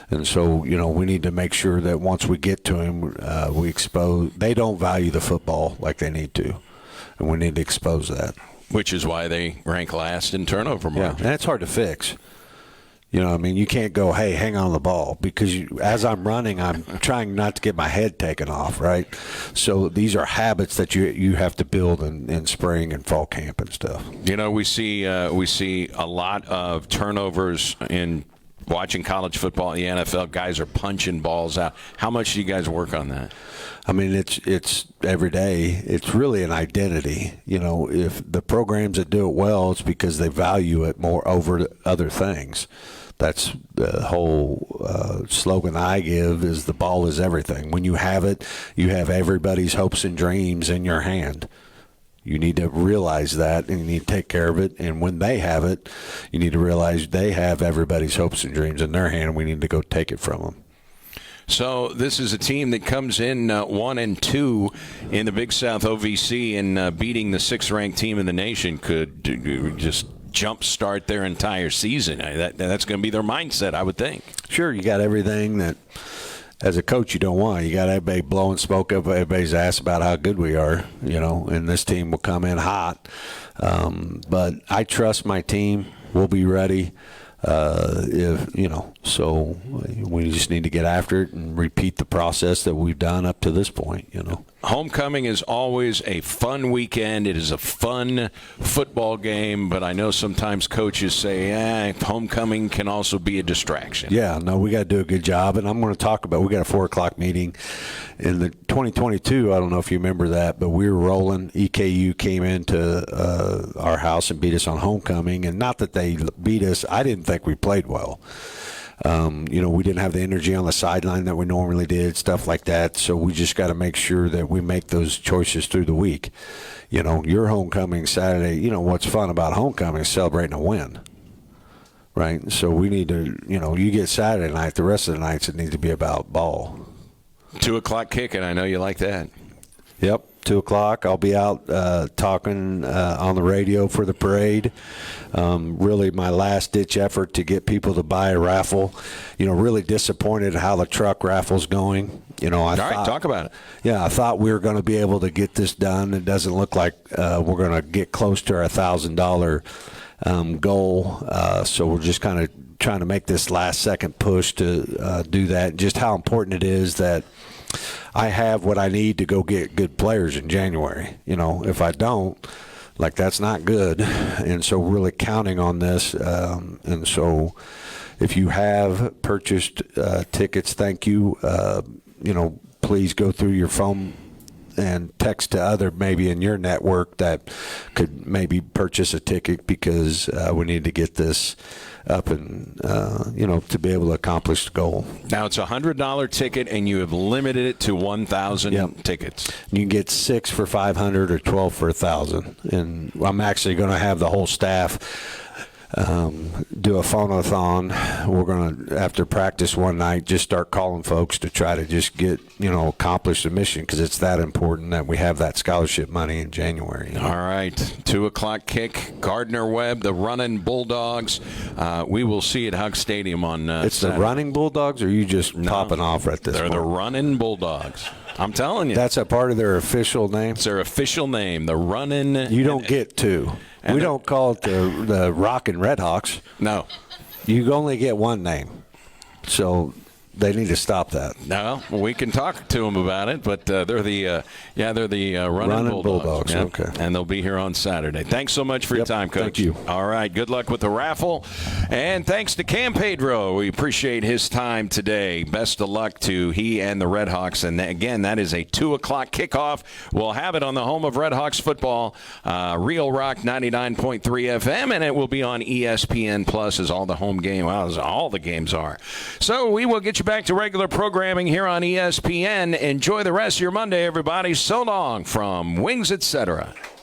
And so, we need to make sure that once we get to him, we expose. They don't value the football like they need to, and we need to expose that. Which is why they rank last in turnover margin. Yeah, and it's hard to fix. You can't go, hey, hang on the ball, because as I'm running, I'm trying not to get my head taken off, right? So these are habits that you have to build in spring and fall camp and stuff. We see a lot of turnovers in watching college football in the NFL. Guys are punching balls out. How much do you guys work on that? I mean, it's every day. It's really an identity. If the programs that do it well, it's because they value it more over other things. That's the whole slogan I give, is the ball is everything. When you have it, you have everybody's hopes and dreams in your hand. You need to realize that, and you need to take care of it. And when they have it, you need to realize they have everybody's hopes and dreams in their hand, and we need to go take it from them. So this is a team that comes in 1-2 in the Big South OVC, and beating the 6th-ranked team in the nation could just jumpstart their entire season. That's going to be their mindset, I would think. Sure, you got everything that, as a coach, you don't want. You got everybody blowing smoke up everybody's ass about how good we are, and this team will come in hot. But I trust my team. We'll be ready. So we just need to get after it and repeat the process that we've done up to this point, Homecoming is always a fun weekend. It is a fun football game, but I know sometimes coaches say, homecoming can also be a distraction. Yeah, no, we got to do a good job, and I'm going to talk about, we got a 4:00 meeting in the 2022. I don't know if you remember that, but we were rolling. EKU came into our house and beat us on homecoming, and not that they beat us. I didn't think we played well. We didn't have the energy on the sideline that we normally did, stuff like that. So we just got to make sure that we make those choices through the week. Your homecoming Saturday, what's fun about homecoming is celebrating a win, right? So we need to, you get Saturday night, the rest of the nights it needs to be about ball. 2:00 kick, and I know you like that. Yep. 2:00. I'll be out talking on the radio for the parade. Really my last-ditch effort to get people to buy a raffle. Really disappointed how the truck raffle's going. All right, talk about it. Yeah, I thought we were going to be able to get this done. It doesn't look like we're going to get close to our $1,000 goal. So we're just kind of trying to make this last-second push to do that. Just how important it is that I have what I need to go get good players in January. If I don't, that's not good. And so really counting on this. And so if you have purchased tickets, thank you. Please go through your phone and text to other maybe in your network that could maybe purchase a ticket, because we need to get this up and, to be able to accomplish the goal. Now, it's a $100 ticket, and you have limited it to 1,000 tickets. You can get 6 for $500 or 12 for $1,000. And I'm actually going to have the whole staff do a phonathon. We're going to, after practice one night, just start calling folks to try to just get, accomplish the mission, because it's that important that we have that scholarship money in January. All right, 2 o'clock kick, Gardner Webb, the Running Bulldogs. We will see at Hug Stadium on It's Saturday. the Running Bulldogs, or are you just popping off at this They're point? the Running Bulldogs. I'm telling you. That's a part of their official name? It's their official name, the Running. You don't get two. We don't call it the Rockin' Redhawks. No. You only get one name. So they need to stop that. No, we can talk to them about it, but they're the Running Bulldogs. Yep. Okay. And they'll be here on Saturday. Thanks so much for your time, Coach. Thank you. All right, good luck with the raffle. And thanks to Cam Pedro. We appreciate his time today. Best of luck to he and the Redhawks. And again, that is a 2 o'clock kickoff. We'll have it on the home of Redhawks football, Real Rock 99.3 FM, and it will be on ESPN Plus as all the home game, as all the games are. So we will get you back to regular programming here on ESPN. Enjoy the rest of your Monday, everybody. So long from Wings Etc.